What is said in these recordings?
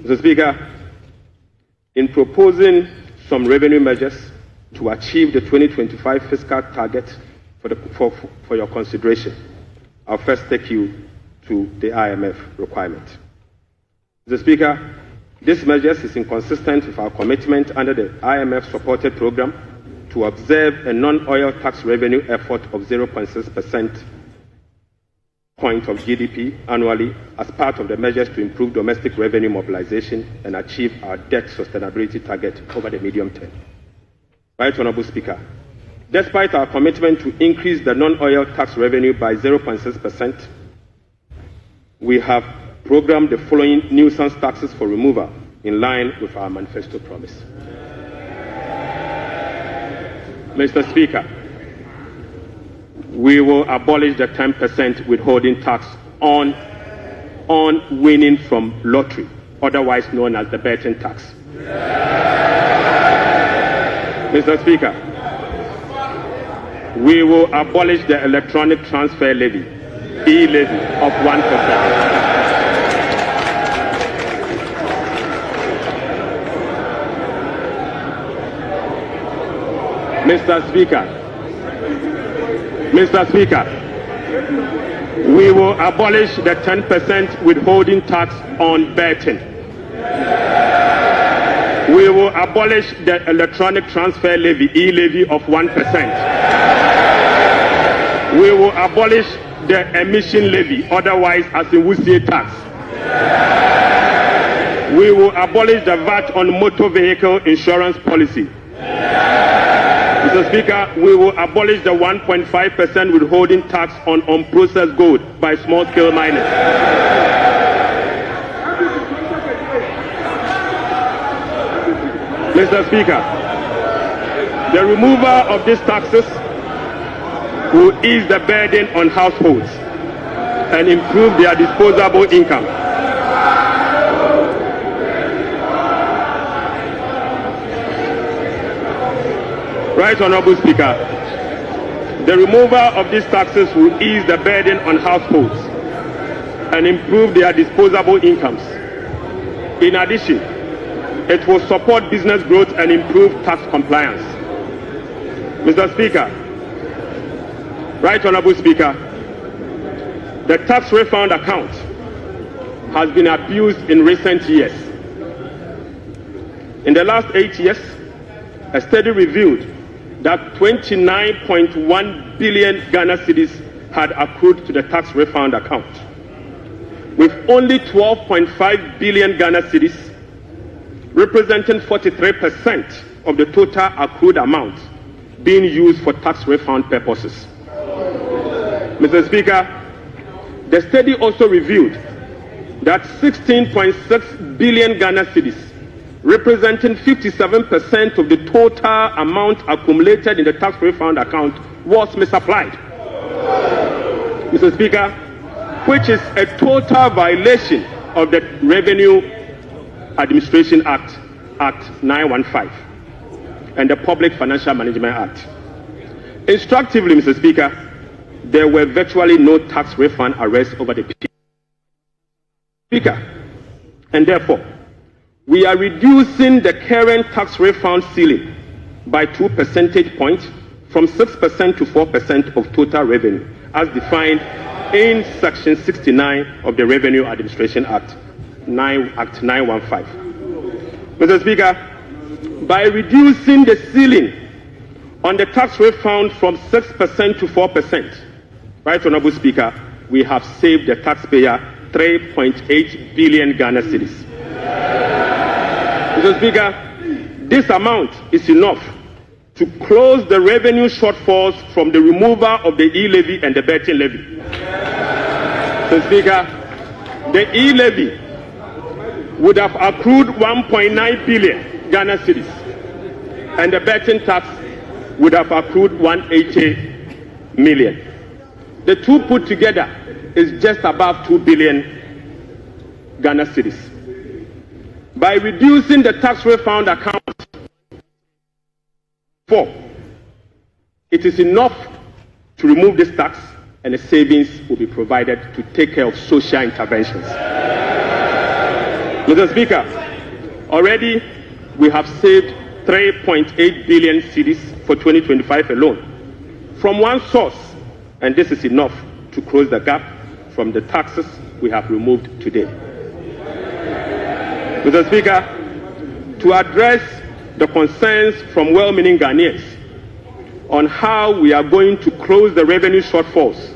Mr. Speaker, in proposing some revenue measures to achieve the 2025 fiscal target for your consideration, I'll first take you to the IMF requirement. Mr. Speaker, this measure is inconsistent with our commitment under the IMF-supported program to observe a non-oil tax revenue effort of 0.6% point of GDP annually as part of the measures to improve domestic revenue mobilization and achieve our debt sustainability target over the medium term. Right, Honorable Speaker, despite our commitment to increase the non-oil tax revenue by 0.6%, we have programmed the following nuisance taxes for removal in line with our manifesto promise. Mr. Speaker, we will abolish the 10% withholding tax on winning from lottery, otherwise known as the betting tax. Mr. Speaker, we will abolish the electronic transfer levy, E-Levy, of 1%. Mr. Speaker, we will abolish the 10% withholding tax on betting. We will abolish the electronic transfer levy, E-Levy, of 1%. We will abolish the emission levy, otherwise as in Wusie tax. We will abolish the VAT on motor vehicle insurance policy. Mr. Speaker, we will abolish the 1.5% withholding tax on unprocessed gold by small-scale miners. Mr. Speaker, the removal of these taxes will ease the burden on households and improve their disposable income. Right, Honorable Speaker, the removal of these taxes will ease the burden on households and improve their disposable incomes. In addition, it will support business growth and improve tax compliance. Mr. Speaker, Right, Honorable Speaker, the tax refund account has been abused in recent years. In the last 8 years, a study revealed that 29.1 billion Ghana cedis had accrued to the tax refund account, with only 12.5 billion Ghana cedis, representing 43% of the total accrued amount, being used for tax refund purposes. Mr. Speaker, the study also revealed that 16.6 billion Ghana cedis, representing 57% of the total amount accumulated in the tax refund account, was misapplied. Mr. Speaker, which is a total violation of the Revenue Administration Act, Act 915, and the Public Financial Management Act. Instructively, Mr. Speaker, there were virtually no tax refund arrests over the period. Speaker, and therefore, we are reducing the current tax refund ceiling by 2 percentage points from 6% to 4% of total revenue, as defined in Section 69 of the Revenue Administration Act, Act 915. Mr. Speaker, by reducing the ceiling on the tax refund from 6% to 4%, right, Honorable Speaker, we have saved the taxpayer 3.8 billion Ghana cedis. Mr. Speaker, this amount is enough to close the revenue shortfalls from the removal of the E-Levy and the betting levy. Mr. Speaker, the E-Levy would have accrued 1.9 billion Ghana cedis, and the betting tax would have accrued 180 million. The two put together is just above 2 billion Ghana cedis. By reducing the tax refund account, it is enough to remove this tax, and the savings will be provided to take care of social interventions. Mr. Speaker, already we have saved 3.8 billion cedis for 2025 alone from one source, and this is enough to close the gap from the taxes we have removed today. Mr. Speaker, to address the concerns from well-meaning Ghanaians on how we are going to close the revenue shortfalls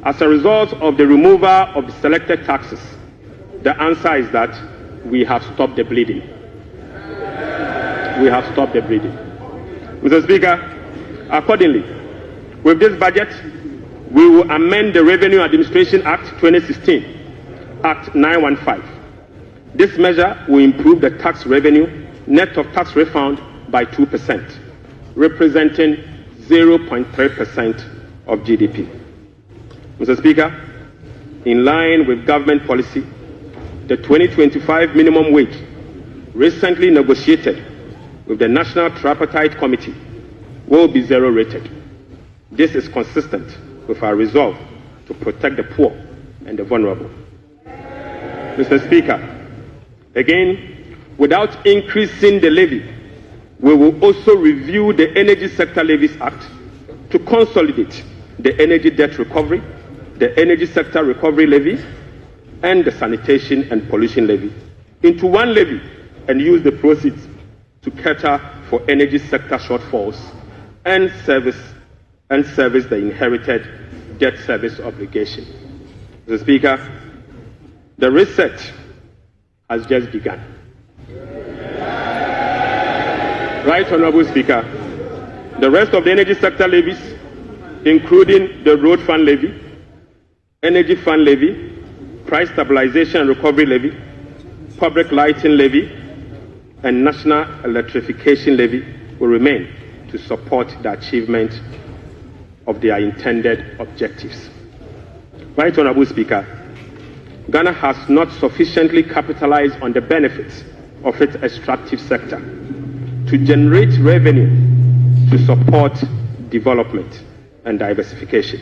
as a result of the removal of the selected taxes, the answer is that we have stopped the bleeding. We have stopped the bleeding. Mr. Speaker, accordingly, with this budget, we will amend the Revenue Administration Act 2016, Act 915. This measure will improve the tax revenue net of tax refund by 2%, representing 0.3% of GDP. Mr. Speaker, in line with government policy, the 2025 minimum wage recently negotiated with the National Tripartite Committee will be zero rated. This is consistent with our resolve to protect the poor and the vulnerable. Mr. Speaker, again, without increasing the levy, we will also review the Energy Sector Levies Act to consolidate the energy debt recovery, the Energy Sector Recovery Levy, and the Sanitation and Pollution Levy into one levy and use the proceeds to cater for energy sector shortfalls and service the inherited debt service obligation. Mr. Speaker, the reset has just begun. Right, Honorable Speaker, the rest of the energy sector levies, including the Road Fund Levy, Energy Fund Levy, Price Stabilization and Recovery Levy, Public Lighting Levy, and National Electrification Levy will remain to support the achievement of their intended objectives. Right, Honorable Speaker, Ghana has not sufficiently capitalized on the benefits of its extractive sector to generate revenue to support development and diversification.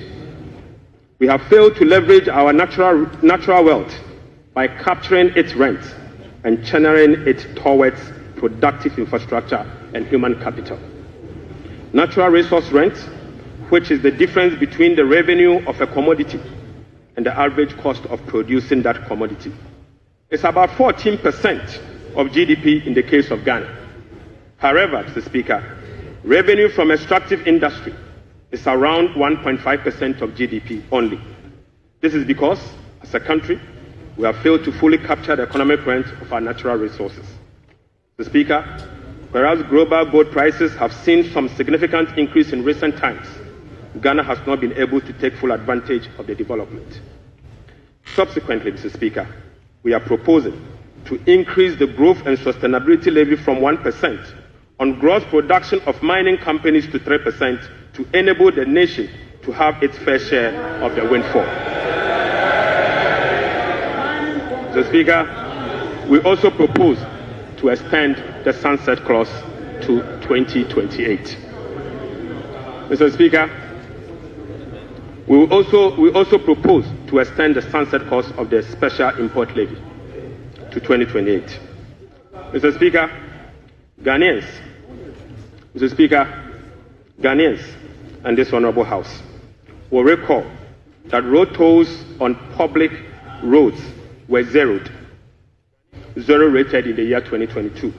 We have failed to leverage our natural wealth by capturing its rent and channeling it towards productive infrastructure and human capital. Natural resource rent, which is the difference between the revenue of a commodity and the average cost of producing that commodity, is about 14% of GDP in the case of Ghana. However, Mr. Speaker, revenue from extractive industry is around 1.5% of GDP only. This is because, as a country, we have failed to fully capture the economic rent of our natural resources. Mr. Speaker, whereas global gold prices have seen some significant increase in recent times, Ghana has not been able to take full advantage of the development. Subsequently, Mr. Speaker, we are proposing to increase the growth and sustainability levy from 1% on gross production of mining companies to 3% to enable the nation to have its fair share of the windfall. Mr. Speaker, we also propose to extend the sunset clause to 2028. Mr. Speaker, we also propose to extend the sunset clause of the special import levy to 2028. Mr. Speaker, Ghanaians and this Honorable House will recall that road tolls on public roads were zero rated in the year 2022.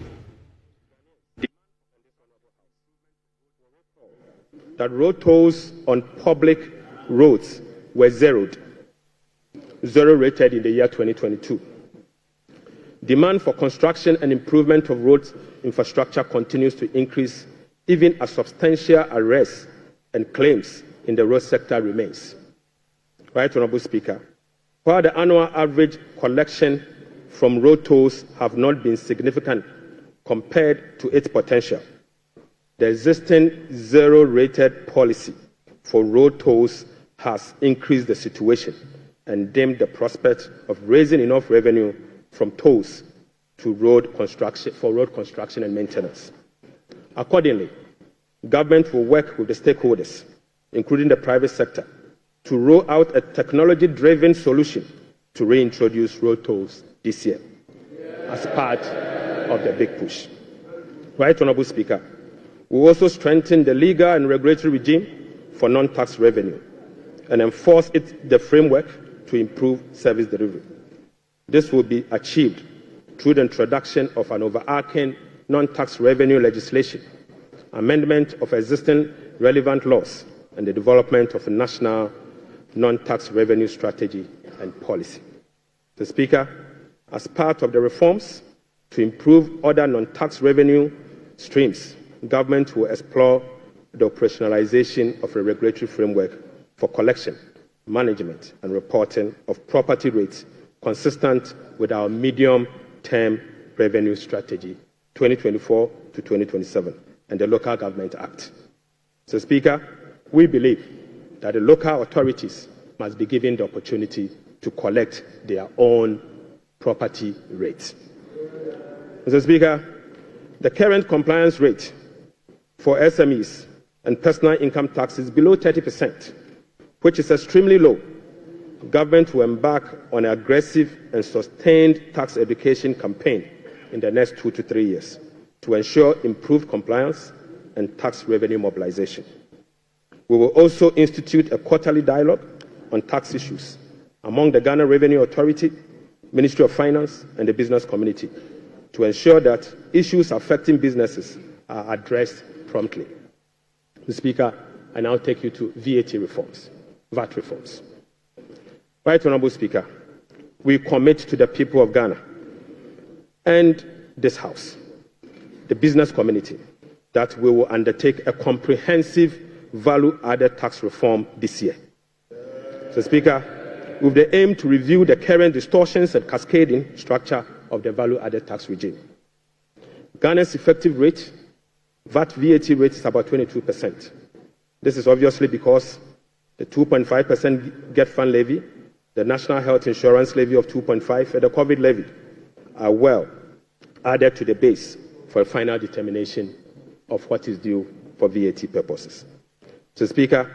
That road tolls on public roads were zero rated in the year 2022. Demand for construction and improvement of road infrastructure continues to increase, even as substantial arrests and claims in the road sector remains. Right, Honorable Speaker, while the annual average collection from road tolls have not been significant compared to its potential, the existing zero-rated policy for road tolls has increased the situation and dimmed the prospect of raising enough revenue from tolls to road construction and maintenance. Accordingly, government will work with the stakeholders, including the private sector, to roll out a technology-driven solution to reintroduce road tolls this year. as part of the big push. Right, Honourable Speaker, we will also strengthen the legal and regulatory regime for non-tax revenue and enforce the framework to improve service delivery. This will be achieved through the introduction of an overarching non-tax revenue legislation, amendment of existing relevant laws, and the development of a national non-tax revenue strategy and policy. Mr. Speaker, as part of the reforms to improve other non-tax revenue streams, government will explore the operationalization of a regulatory framework for collection, management, and reporting of property rates consistent with our medium-term revenue strategy 2024 to 2027 and the Local Government Act. Mr. Speaker, we believe that the local authorities must be given the opportunity to collect their own property rates. Mr. Speaker, the current compliance rate for SMEs and personal income tax is below 30%, which is extremely low. Government will embark on an aggressive and sustained tax education campaign in the next 2 to 3 years to ensure improved compliance and tax revenue mobilization. We will also institute a quarterly dialogue on tax issues among the Ghana Revenue Authority, Ministry of Finance, and the business community to ensure that issues affecting businesses are addressed promptly. Mr. Speaker, I now take you to VAT reforms, VAT reforms. Right, Honourable Speaker, we commit to the people of Ghana and this House, the business community, that we will undertake a comprehensive value-added tax reform this year. Mr. Speaker, with the aim to review the current distortions and cascading structure of the value-added tax regime. Ghana's effective rate, VAT rate, is about 22%. This is obviously because the 2.5% Get Fund levy, the National Health Insurance levy of 2.5%, and the COVID levy are well added to the base for a final determination of what is due for VAT purposes. Mr. Speaker,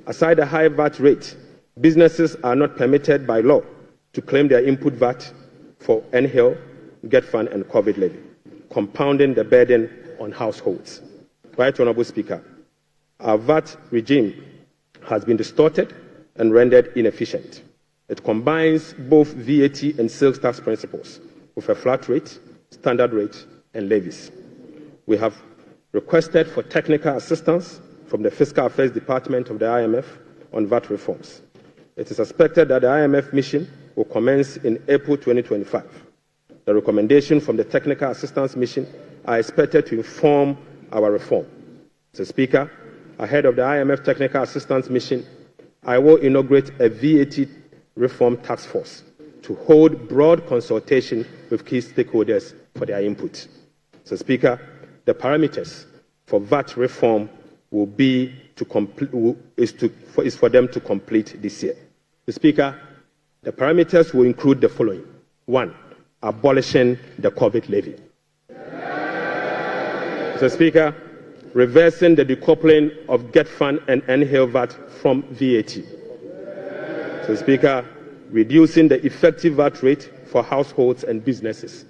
aside the high VAT rate, businesses are not permitted by law to claim their input VAT for NHIL, Get Fund, and COVID levy, compounding the burden on households. Right, Honourable Speaker, our VAT regime has been distorted and rendered inefficient. It combines both VAT and sales tax principles with a flat rate, standard rate, and levies. We have requested for technical assistance from the Fiscal Affairs Department of the IMF on VAT reforms. It is expected that the IMF mission will commence in April 2025. The recommendations from the Technical Assistance Mission are expected to inform our reform. Mr. Speaker, ahead of the IMF Technical Assistance Mission, I will inaugurate a VAT reform task force to hold broad consultation with key stakeholders for their input. Mr. Speaker, the parameters for VAT reform will be is for them to complete this year. Mr. Speaker, the parameters will include the following. 1, abolishing the COVID levy. Mr. Speaker, reversing the decoupling of Get Fund and NHIL VAT from VAT. Mr. Speaker, reducing the effective VAT rate for households and businesses.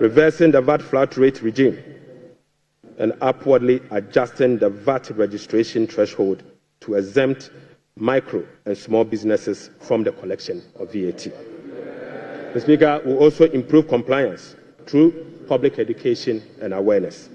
Reversing the VAT flat rate regime and upwardly adjusting the VAT registration threshold to exempt micro and small businesses from the collection of VAT. Mr. Speaker, will also improve compliance through public education and awareness.